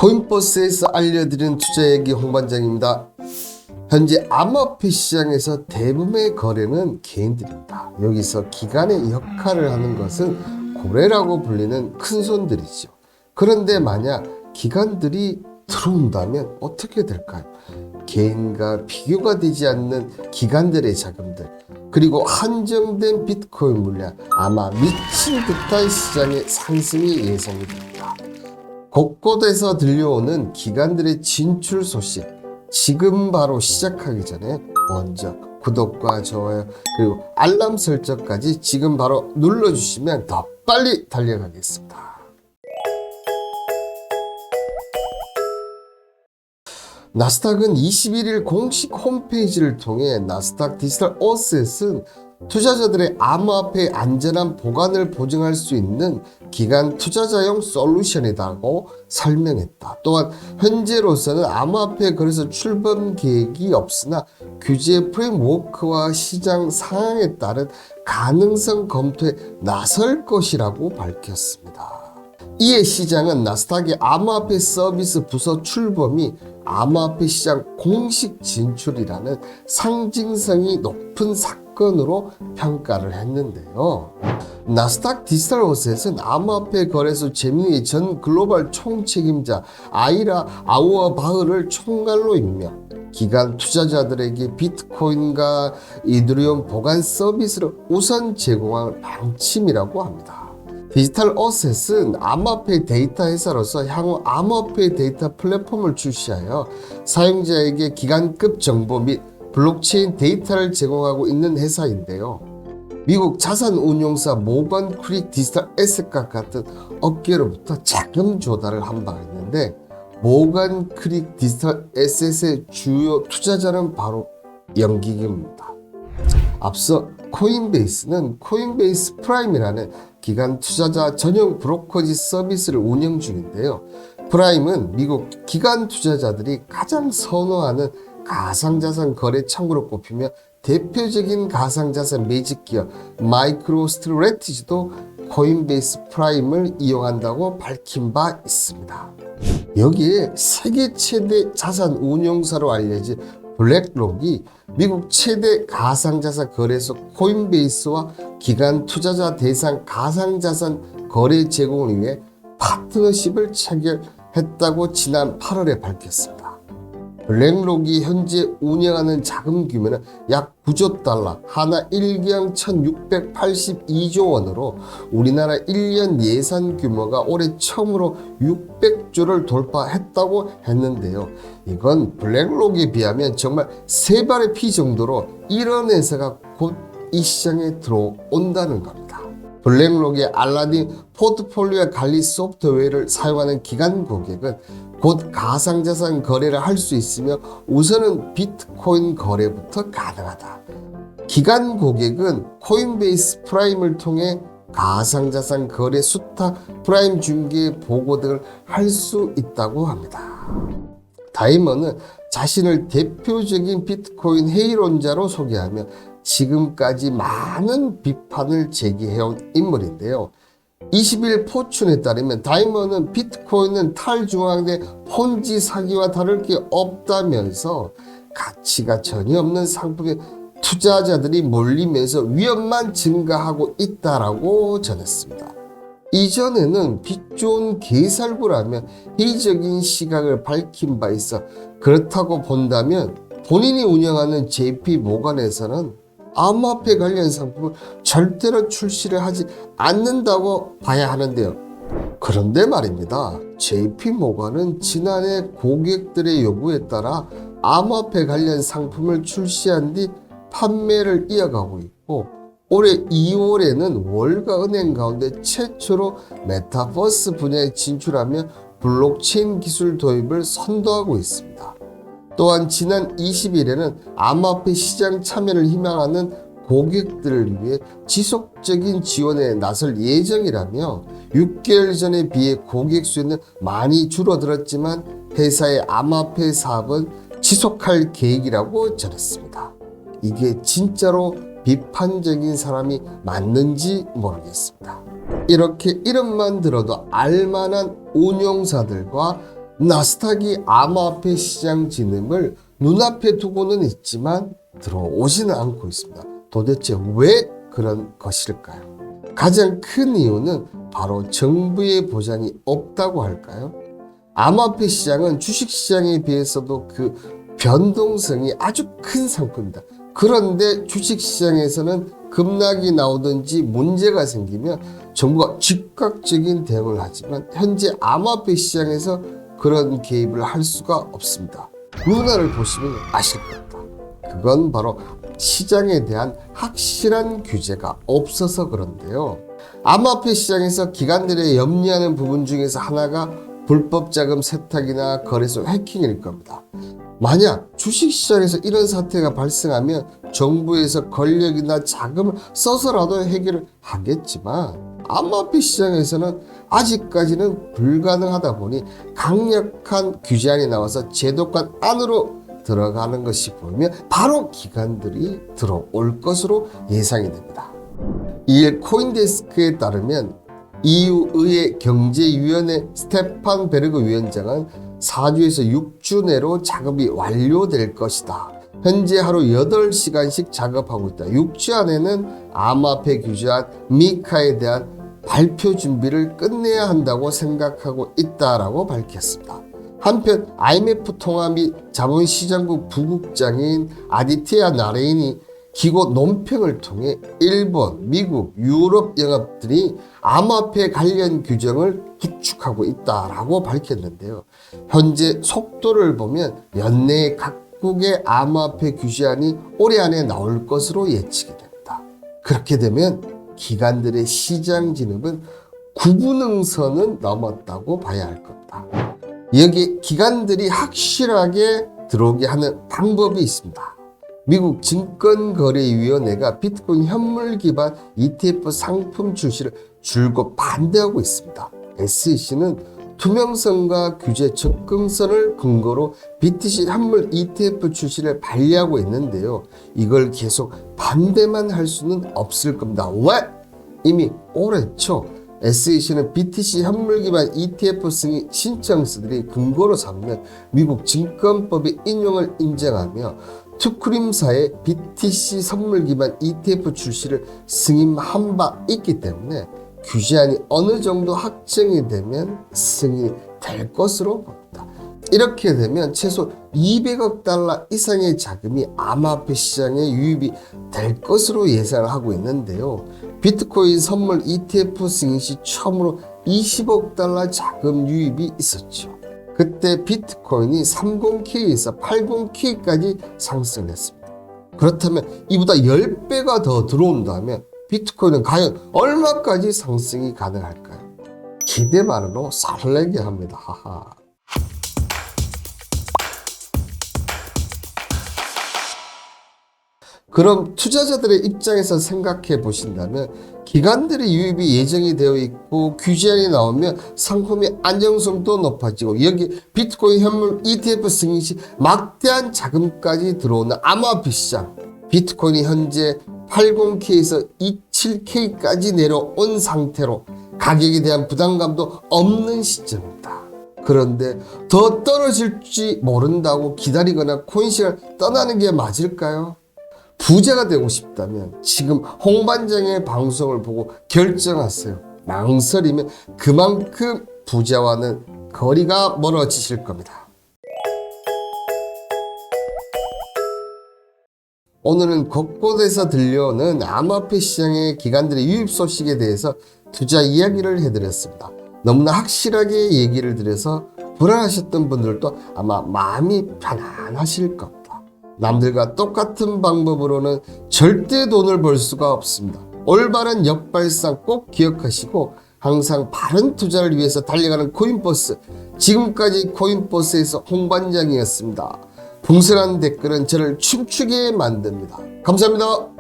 코인버스에서 알려드리는 투자얘기 홍반장입니다. 현재 암호화폐 시장에서 대부분의 거래는 개인들입니다. 여기서 기관의 역할을 하는 것은 고래라고 불리는 큰손들이죠. 그런데 만약 기관들이 들어온다면 어떻게 될까요? 개인과 비교가 되지 않는 기관들의 자금들, 그리고 한정된 비트코인 물량, 아마 미친 듯한 시장의 상승이 예상이 됩니다. 곳곳에서 들려오는 기관들의 진출 소식, 지금 바로 시작하기 전에 먼저 구독과 좋아요 그리고 알람 설정까지 지금 바로 눌러주시면 더 빨리 달려가겠습니다. 나스닥은 21일 공식 홈페이지를 통해 나스닥 디지털 어셋은 투자자들의 암호화폐의 안전한 보관을 보증할 수 있는 기관 투자자용 솔루션이라고 설명했다. 또한 현재로서는 암호화폐 거래소 출범 계획이 없으나 규제 프레임워크와 시장 상황에 따른 가능성 검토에 나설 것이라고 밝혔습니다. 이에 시장은 나스닥의 암호화폐 서비스 부서 출범이 암호화폐 시장 공식 진출이라는 상징성이 높은 사건으로 평가를 했는데요. 나스닥 디지털 어셋은 암호화폐 거래소 제민의 전 글로벌 총책임자 아이라 아우어바흐를 총괄로 임명, 기관 투자자들에게 비트코인과 이더리움 보관 서비스를 우선 제공할 방침이라고 합니다. 디지털 어셋은 암호화폐 데이터 회사로서 향후 암호화폐 데이터 플랫폼을 출시하여 사용자에게 기관급 정보 및 블록체인 데이터를 제공하고 있는 회사인데요. 미국 자산운용사 모건 크릭 디지털 에셋과 같은 업계로부터 자금 조달을 한 바가 있는데, 모건 크릭 디지털 에셋의 주요 투자자는 바로 연기금입니다. 앞서 코인베이스는 코인베이스 프라임이라는 기관 투자자 전용 브로커지 서비스를 운영 중인데요. 프라임은 미국 기관 투자자들이 가장 선호하는 가상자산 거래 창구로 꼽히며 대표적인 가상자산 매직 기업 마이크로스트래티지도 코인베이스 프라임을 이용한다고 밝힌 바 있습니다. 여기에 세계 최대 자산 운용사로 알려진 블랙록이 미국 최대 가상자산 거래소 코인베이스와 기관 투자자 대상 가상자산 거래 제공을 위해 파트너십을 체결했다고 지난 8월에 밝혔습니다. 블랙록이 현재 운영하는 자금 규모는 약 9조 달러, 하나 1경 1682조 원으로 우리나라 1년 예산 규모가 올해 처음으로 600조를 돌파했다고 했는데요. 이건 블랙록에 비하면 정말 세 발의 피 정도로 이런 회사가 곧 이 시장에 들어온다는 겁니다. 블랙록의 알라딘 포트폴리오 관리 소프트웨어를 사용하는 기관 고객은 곧 가상자산 거래를 할 수 있으며 우선은 비트코인 거래부터 가능하다. 기관 고객은 코인베이스 프라임을 통해 가상자산 거래 수탁, 프라임 중개 보고 등을 할 수 있다고 합니다. 다이머는 자신을 대표적인 비트코인 회의론자로 소개하며 지금까지 많은 비판을 제기해온 인물인데요. 20일 포춘에 따르면 다이머는 비트코인은 탈중앙대 폰지 사기와 다를 게 없다면서 가치가 전혀 없는 상품에 투자자들이 몰리면서 위험만 증가하고 있다라고 전했습니다. 이전에는 빛 좋은 개살구라며 회의적인 시각을 밝힌 바 있어 그렇다고 본다면 본인이 운영하는 JP모건에서는 암호화폐 관련 상품을 절대로 출시를 하지 않는다고 봐야 하는데요. 그런데 말입니다. JP모건은 지난해 고객들의 요구에 따라 암호화폐 관련 상품을 출시한 뒤 판매를 이어가고 있고, 올해 2월에는 월가 은행 가운데 최초로 메타버스 분야에 진출하며 블록체인 기술 도입을 선도하고 있습니다. 또한 지난 20일에는 암호화폐 시장 참여를 희망하는 고객들을 위해 지속적인 지원에 나설 예정이라며 6개월 전에 비해 고객 수는 많이 줄어들었지만 회사의 암호화폐 사업은 지속할 계획이라고 전했습니다. 이게 진짜로 비판적인 사람이 맞는지 모르겠습니다. 이렇게 이름만 들어도 알만한 운용사들과 나스닥이 암호화폐 시장 진입을 눈앞에 두고는 있지만 들어오지는 않고 있습니다. 도대체 왜 그런 것일까요? 가장 큰 이유는 바로 정부의 보장이 없다고 할까요? 암호화폐 시장은 주식시장에 비해서도 그 변동성이 아주 큰 상품입니다. 그런데 주식시장에서는 급락이 나오든지 문제가 생기면 정부가 즉각적인 대응을 하지만 현재 암호화폐 시장에서 그런 개입을 할 수가 없습니다. 문화를 보시면 아실 겁니다. 그건 바로 시장에 대한 확실한 규제가 없어서 그런데요. 암호화폐 시장에서 기관들이 염려하는 부분 중에서 하나가 불법 자금 세탁이나 거래소 해킹일 겁니다. 만약 주식시장에서 이런 사태가 발생하면 정부에서 권력이나 자금을 써서라도 해결을 하겠지만 암호화폐 시장에서는 아직까지는 불가능하다 보니 강력한 규제안이 나와서 제도권 안으로 들어가는 것이 보이면 바로 기관들이 들어올 것으로 예상이 됩니다. 이에 코인데스크에 따르면 EU 의회 경제위원회 스테판 베르그 위원장은 4주에서 6주 내로 작업이 완료될 것이다. 현재 하루 8시간씩 작업하고 있다. 6주 안에는 암호화폐 규제안 미카에 대한 발표 준비를 끝내야 한다고 생각하고 있다라고 밝혔습니다. 한편 IMF 통화 및 자본시장국 부국장인 아디티아 나레인이 기고 논평을 통해 일본, 미국, 유럽 영업들이 암호화폐 관련 규정을 구축하고 있다라고 밝혔는데요. 현재 속도를 보면 연내에 각국의 암호화폐 규제안이 올해 안에 나올 것으로 예측이 됩니다. 그렇게 되면 기관들의 시장 진입은 구분응선은 넘었다고 봐야 할 겁니다. 여기에 기관들이 확실하게 들어오게 하는 방법이 있습니다. 미국 증권거래위원회가 비트코인 현물 기반 ETF 상품 출시를 줄곧 반대하고 있습니다. SEC는 투명성과 규제 접근성을 근거로 BTC 현물 ETF 출시를 반대하고 있는데요. 이걸 계속 반대만 할 수는 없을 겁니다. 왜? 이미 올해 초 SEC는 BTC 현물 기반 ETF 승인 신청서들이 근거로 삼는 미국 증권법의 인용을 인정하며 투크림사의 BTC 선물 기반 ETF 출시를 승인한 바 있기 때문에 규제안이 어느 정도 확정이 되면 승인이 될 것으로 봅니다. 이렇게 되면 최소 200억 달러 이상의 자금이 암호화폐 시장에 유입이 될 것으로 예상을 하고 있는데요. 비트코인 선물 ETF 승인 시 처음으로 20억 달러 자금 유입이 있었죠. 그때 비트코인이 30K에서 80K까지 상승했습니다. 그렇다면 이보다 10배가 더 들어온다면 비트코인은 과연 얼마까지 상승이 가능할까요? 기대만으로 설레게 합니다. 하하. 그럼 투자자들의 입장에서 생각해 보신다면 기관들의 유입이 예정이 되어 있고 규제안이 나오면 상품의 안정성도 높아지고 여기 비트코인 현물 ETF 승인 시 막대한 자금까지 들어오는 암호화폐 시장, 비트코인이 현재 80K에서 27K까지 내려온 상태로 가격에 대한 부담감도 없는 시점입니다. 그런데 더 떨어질지 모른다고 기다리거나 코인시장을 떠나는 게 맞을까요? 부자가 되고 싶다면 지금 홍반장의 방송을 보고 결정하세요. 망설이면 그만큼 부자와는 거리가 멀어지실 겁니다. 오늘은 곳곳에서 들려오는 암호화폐 시장의 기관들의 유입 소식에 대해서 투자 이야기를 해드렸습니다. 너무나 확실하게 얘기를 드려서 불안하셨던 분들도 아마 마음이 편안하실 겁니다. 남들과 똑같은 방법으로는 절대 돈을 벌 수가 없습니다. 올바른 역발상 꼭 기억하시고 항상 바른 투자를 위해서 달려가는 코인버스, 지금까지 코인버스에서 홍반장이었습니다. 풍성한 댓글은 저를 춤추게 만듭니다. 감사합니다.